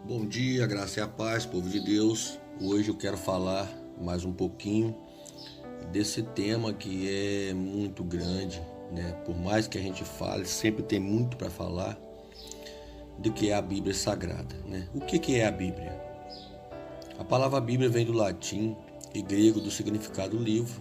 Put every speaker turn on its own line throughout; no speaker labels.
Bom dia, graça e a paz, povo de Deus. Hoje eu quero falar mais um pouquinho desse tema que é muito grande, né? Por mais que a gente fale, sempre tem muito para falar do que é a Bíblia Sagrada, né? O que é a Bíblia? A palavra Bíblia vem do latim e grego do significado livro,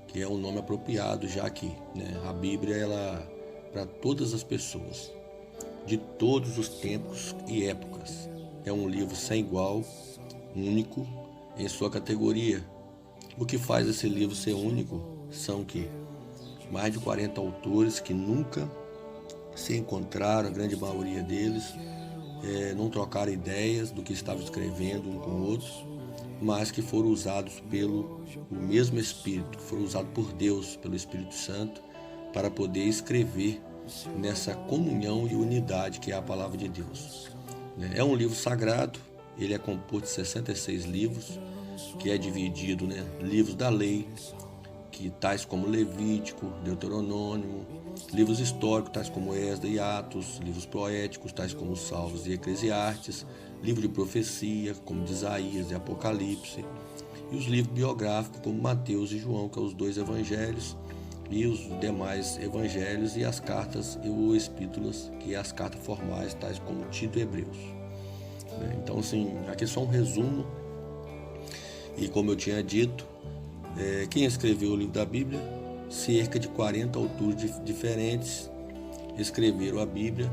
que é um nome apropriado já aqui, né? A Bíblia, ela para todas as pessoas, de todos os tempos e épocas. É um livro sem igual, único em sua categoria. O que faz esse livro ser único são que mais de 40 autores que nunca se encontraram, a grande maioria deles, não trocaram ideias do que estavam escrevendo um com o outro, mas que foram usados pelo mesmo Espírito, foram usados por Deus, pelo Espírito Santo, para poder escrever nessa comunhão e unidade que é a palavra de Deus. É um livro sagrado, ele é composto de 66 livros, que é dividido, livros da lei, que tais como Levítico, Deuteronômio, livros históricos, tais como Esdras e Atos, livros poéticos, tais como Salmos e Eclesiastes, livro de profecia, como de Isaías e Apocalipse, e os livros biográficos, como Mateus e João, que são os dois evangelhos, e os demais evangelhos e as cartas e os epístolas, que é as cartas formais, tais como Tito e Hebreus. Então, assim, aqui é só um resumo. E como eu tinha dito, quem escreveu o livro da Bíblia? Cerca de 40 autores diferentes escreveram a Bíblia,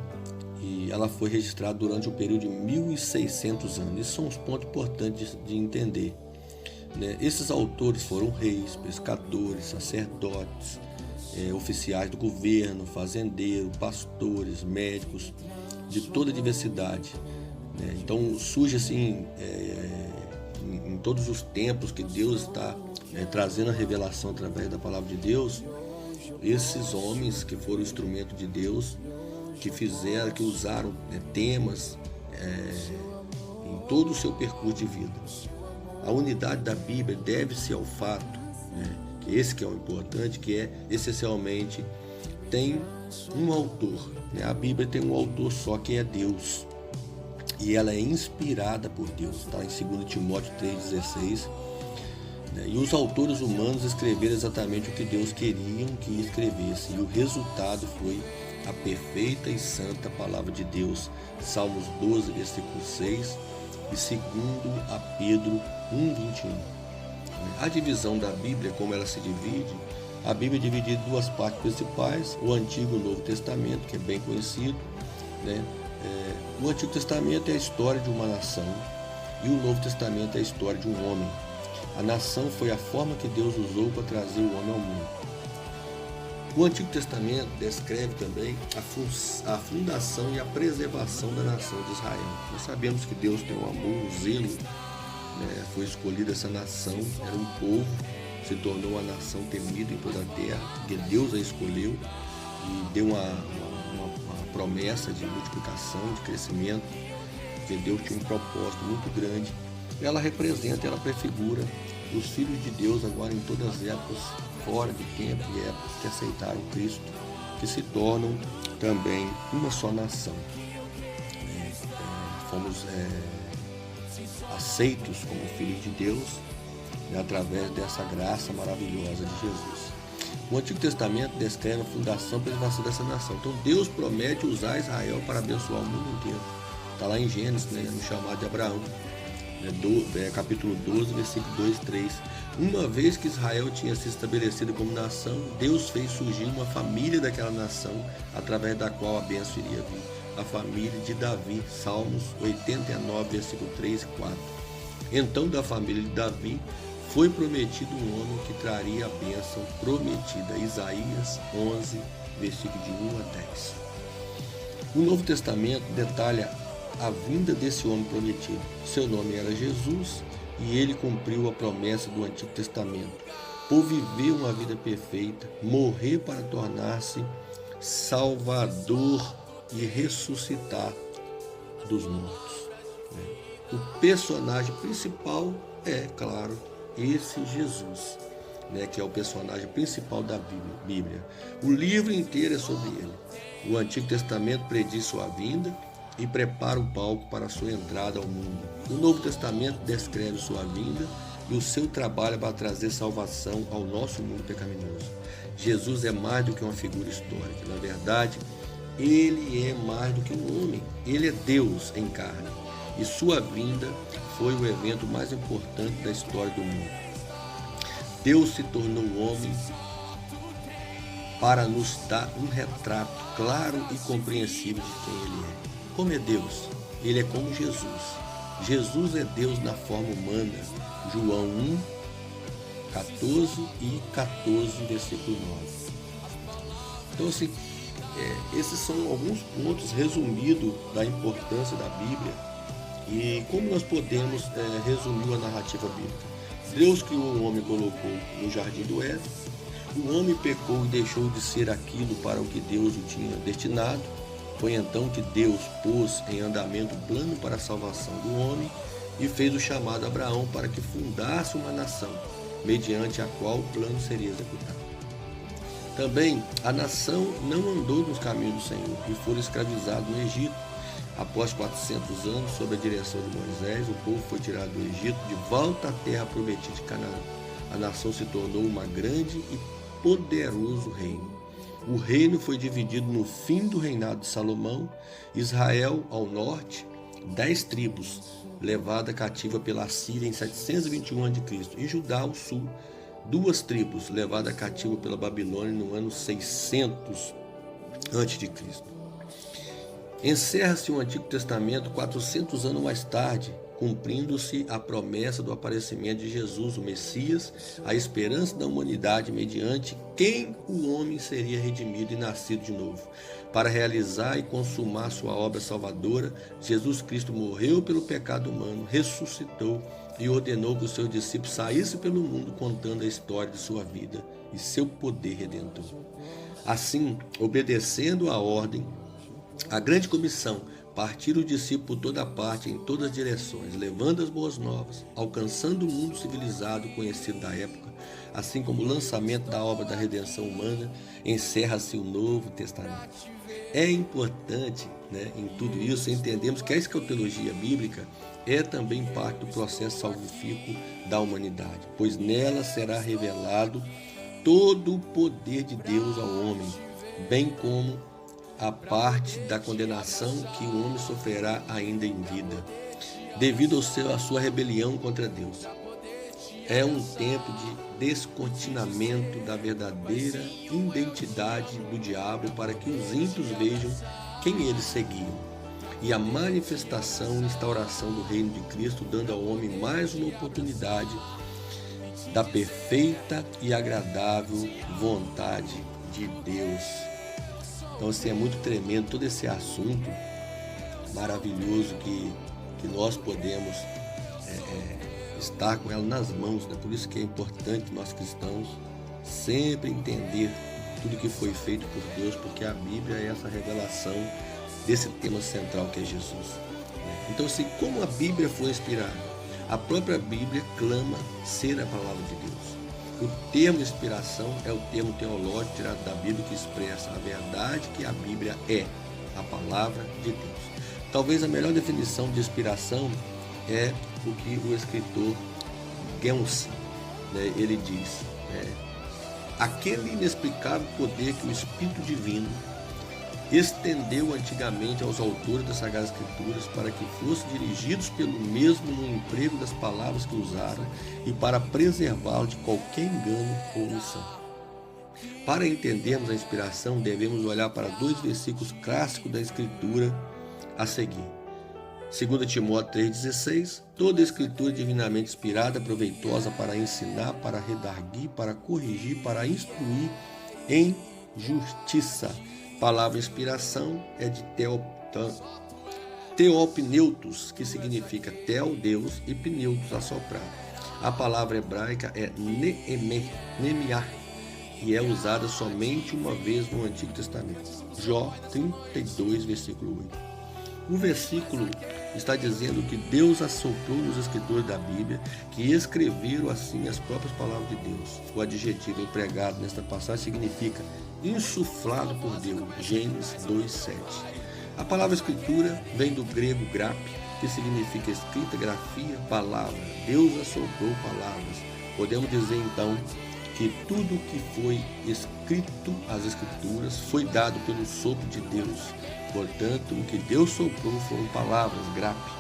e ela foi registrada durante um período de 1.600 anos. Esses são os pontos importantes de entender. Esses autores foram reis, pescadores, sacerdotes, oficiais do governo, fazendeiros, pastores, médicos, de toda a diversidade. Então surge assim, em todos os tempos que Deus está trazendo a revelação através da palavra de Deus, esses homens que foram instrumento de Deus, que fizeram, que usaram temas em todo o seu percurso de vida. A unidade da Bíblia deve-se ao fato, que esse que é o importante, que é essencialmente tem um autor. A Bíblia tem um autor só, que é Deus, e ela é inspirada por Deus, está em 2 Timóteo 3,16. E os autores humanos escreveram exatamente o que Deus queria que escrevesse, e o resultado foi a perfeita e santa palavra de Deus. Salmos 12, versículo 6, e segundo a Pedro 1,21. A divisão da Bíblia, como ela se divide, a Bíblia é dividida em duas partes principais: o Antigo e o Novo Testamento, que é bem conhecido. O Antigo Testamento é a história de uma nação, e o Novo Testamento é a história de um homem. A nação foi a forma que Deus usou para trazer o homem ao mundo. O Antigo Testamento descreve também a fundação e a preservação da nação de Israel. Nós sabemos que Deus tem um amor, um zelo, foi escolhida essa nação, era um povo, se tornou uma nação temida em toda a terra, porque Deus a escolheu e deu uma promessa de multiplicação, de crescimento, porque Deus tinha um propósito muito grande. Ela representa, ela prefigura os filhos de Deus agora em todas as épocas, fora de tempo e épocas, que aceitaram Cristo, que se tornam também uma só nação. Fomos aceitos como filhos de Deus, através dessa graça maravilhosa de Jesus. O Antigo Testamento descreve a fundação e preservação dessa nação. Então Deus promete usar Israel para abençoar o mundo inteiro. Está lá em Gênesis, no chamado de Abraão, capítulo 12, versículo 2 e 3. Uma vez que Israel tinha se estabelecido como nação, Deus fez surgir uma família daquela nação, através da qual a bênção iria vir. A família de Davi, Salmos 89, versículo 3 e 4. Então, da família de Davi foi prometido um homem que traria a bênção prometida. Isaías 11, versículo de 1 a 10. O Novo Testamento detalha a vinda desse homem prometido. Seu nome era Jesus, e ele cumpriu a promessa do Antigo Testamento, por viver uma vida perfeita, morrer para tornar-se Salvador e ressuscitar dos mortos. O personagem principal é, claro, esse Jesus, que é o personagem principal da Bíblia. O livro inteiro é sobre ele. O Antigo Testamento prediz sua vinda, e prepara o palco para a sua entrada ao mundo. O Novo Testamento descreve sua vinda e o seu trabalho para trazer salvação ao nosso mundo pecaminoso. Jesus é mais do que uma figura histórica. Na verdade, ele é mais do que um homem. Ele é Deus em carne. E sua vinda foi o evento mais importante da história do mundo. Deus se tornou homem para nos dar um retrato claro e compreensível de quem ele é. Como é Deus? Ele é como Jesus. Jesus é Deus na forma humana. João 1, 14 e 14, versículo 9. Então, assim, esses são alguns pontos resumidos da importância da Bíblia e como nós podemos resumir a narrativa bíblica. Deus criou o homem e colocou no jardim do Éden. O homem pecou e deixou de ser aquilo para o que Deus o tinha destinado. Foi então que Deus pôs em andamento o plano para a salvação do homem e fez o chamado a Abraão para que fundasse uma nação, mediante a qual o plano seria executado. Também a nação não andou nos caminhos do Senhor e foi escravizado no Egito. Após 400 anos, sob a direção de Moisés, o povo foi tirado do Egito de volta à terra prometida de Canaã. A nação se tornou uma grande e poderoso reino. O reino foi dividido no fim do reinado de Salomão. Israel ao norte, 10 tribos, levada cativa pela Assíria em 721 a.C. E Judá ao sul, 2 tribos, levada cativa pela Babilônia no ano 600 a.C. Encerra-se o Antigo Testamento 400 anos mais tarde, cumprindo-se a promessa do aparecimento de Jesus, o Messias, a esperança da humanidade mediante quem o homem seria redimido e nascido de novo. Para realizar e consumar sua obra salvadora, Jesus Cristo morreu pelo pecado humano, ressuscitou e ordenou que os seus discípulos saíssem pelo mundo contando a história de sua vida e seu poder redentor. Assim, obedecendo a ordem, a grande comissão, partiram os discípulos por toda parte, em todas as direções, levando as boas novas, alcançando o mundo civilizado conhecido da época, assim como o lançamento da obra da redenção humana, encerra-se o Novo Testamento. É importante, em tudo isso, entendermos que a escatologia bíblica é também parte do processo salvífico da humanidade, pois nela será revelado todo o poder de Deus ao homem, bem como a parte da condenação que o homem sofrerá ainda em vida, devido à sua rebelião contra Deus. É um tempo de descortinamento da verdadeira identidade do diabo para que os ímpios vejam quem eles seguiam, e a manifestação e instauração do reino de Cristo, dando ao homem mais uma oportunidade da perfeita e agradável vontade de Deus. Então, assim, é muito tremendo todo esse assunto maravilhoso que nós podemos estar com ela nas mãos, Por isso que é importante nós cristãos sempre entender tudo que foi feito por Deus, porque a Bíblia é essa revelação desse tema central que é Jesus. Então, assim, como a Bíblia foi inspirada? A própria Bíblia clama ser a palavra de Deus. O termo inspiração é o termo teológico tirado da Bíblia que expressa a verdade que a Bíblia é, a palavra de Deus. Talvez a melhor definição de inspiração é o que o escritor Geuss, ele diz, aquele inexplicável poder que o Espírito Divino estendeu antigamente aos autores das Sagradas Escrituras para que fossem dirigidos pelo mesmo no emprego das palavras que usaram e para preservá-lo de qualquer engano ou omissão. Para entendermos a inspiração, devemos olhar para 2 versículos clássicos da Escritura a seguir. 2 Timóteo 3,16, toda a Escritura divinamente inspirada, proveitosa para ensinar, para redarguir, para corrigir, para instruir em justiça. Palavra inspiração é de teopneutos, que significa tel, Deus, e pneutos, assoprar. A palavra hebraica é nemiah, e é usada somente uma vez no Antigo Testamento. Jó 32, versículo 8. O versículo está dizendo que Deus assoprou nos escritores da Bíblia, que escreveram assim as próprias palavras de Deus. O adjetivo empregado nesta passagem significa insuflado por Deus. Gênesis 2:7. A palavra escritura vem do grego graph, que significa escrita, grafia, palavra. Deus assoprou palavras. Podemos dizer então que tudo o que foi escrito, as escrituras, foi dado pelo sopro de Deus. Portanto, o que Deus soprou foram palavras, graph.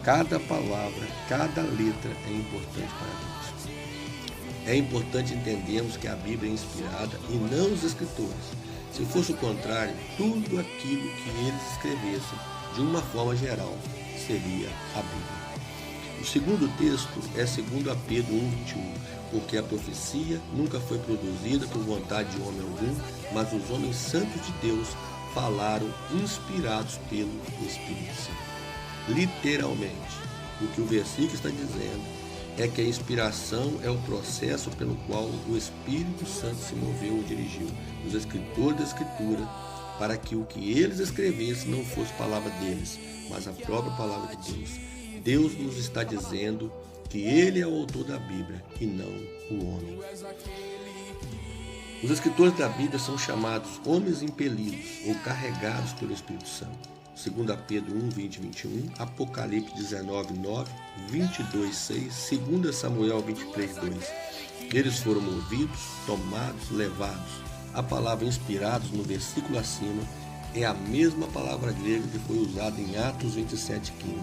Cada palavra, cada letra é importante para Deus. É importante entendermos que a Bíblia é inspirada e não os escritores. Se fosse o contrário, tudo aquilo que eles escrevessem, de uma forma geral, seria a Bíblia. O segundo texto é 2 Pedro 1:21, porque a profecia nunca foi produzida por vontade de homem algum, mas os homens santos de Deus falaram inspirados pelo Espírito Santo. Literalmente, o que o versículo está dizendo é que a inspiração é o processo pelo qual o Espírito Santo se moveu e dirigiu os escritores da Escritura para que o que eles escrevessem não fosse palavra deles, mas a própria palavra de Deus. Deus nos está dizendo que Ele é o autor da Bíblia e não o homem. Os escritores da Bíblia são chamados homens impelidos ou carregados pelo Espírito Santo. 2 Pedro 1, 20 e 21, Apocalipse 19, 9, 22, 6, 2 Samuel 23, 2. Eles foram movidos, tomados, levados. A palavra inspirados no versículo acima é a mesma palavra grega que foi usada em Atos 27, 15.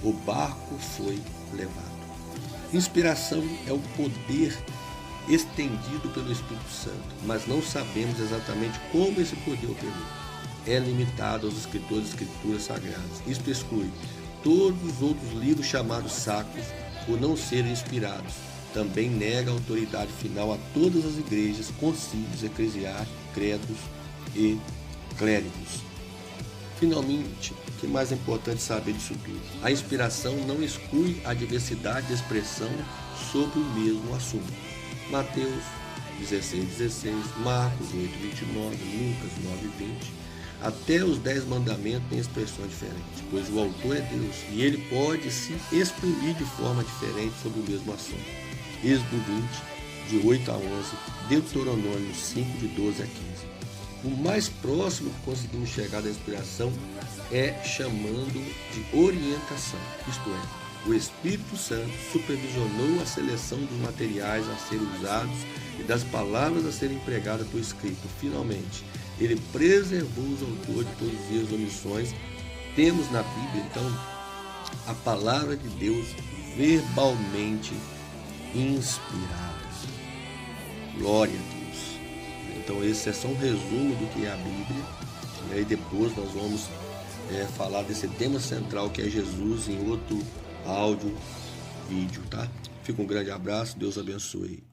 O barco foi levado. Inspiração é o poder estendido pelo Espírito Santo, mas não sabemos exatamente como esse poder operou. É limitado aos escritores de escrituras sagradas. Isto exclui todos os outros livros chamados sacros por não serem inspirados. Também nega a autoridade final a todas as igrejas, concílios, eclesiásticos, credos e clérigos. Finalmente, o que é mais importante saber disso tudo? A inspiração não exclui a diversidade de expressão sobre o mesmo assunto. Mateus 16:16, Marcos 8:29, Lucas 9:20. Até os 10 mandamentos têm expressões diferentes, pois o autor é Deus e ele pode se exprimir de forma diferente sobre o mesmo assunto. Êxodo 20, de 8 a 11, Deuteronômio 5, de 12 a 15. O mais próximo que conseguimos chegar da inspiração é chamando de orientação, isto é, o Espírito Santo supervisionou a seleção dos materiais a serem usados e das palavras a serem empregadas por escrito. Finalmente, ele preservou os autores de produzir as omissões. Temos na Bíblia, então, a palavra de Deus verbalmente inspirada. Glória a Deus. Então, esse é só um resumo do que é a Bíblia. E aí depois nós vamos falar desse tema central que é Jesus em outro áudio, vídeo, tá? Fica um grande abraço, Deus abençoe.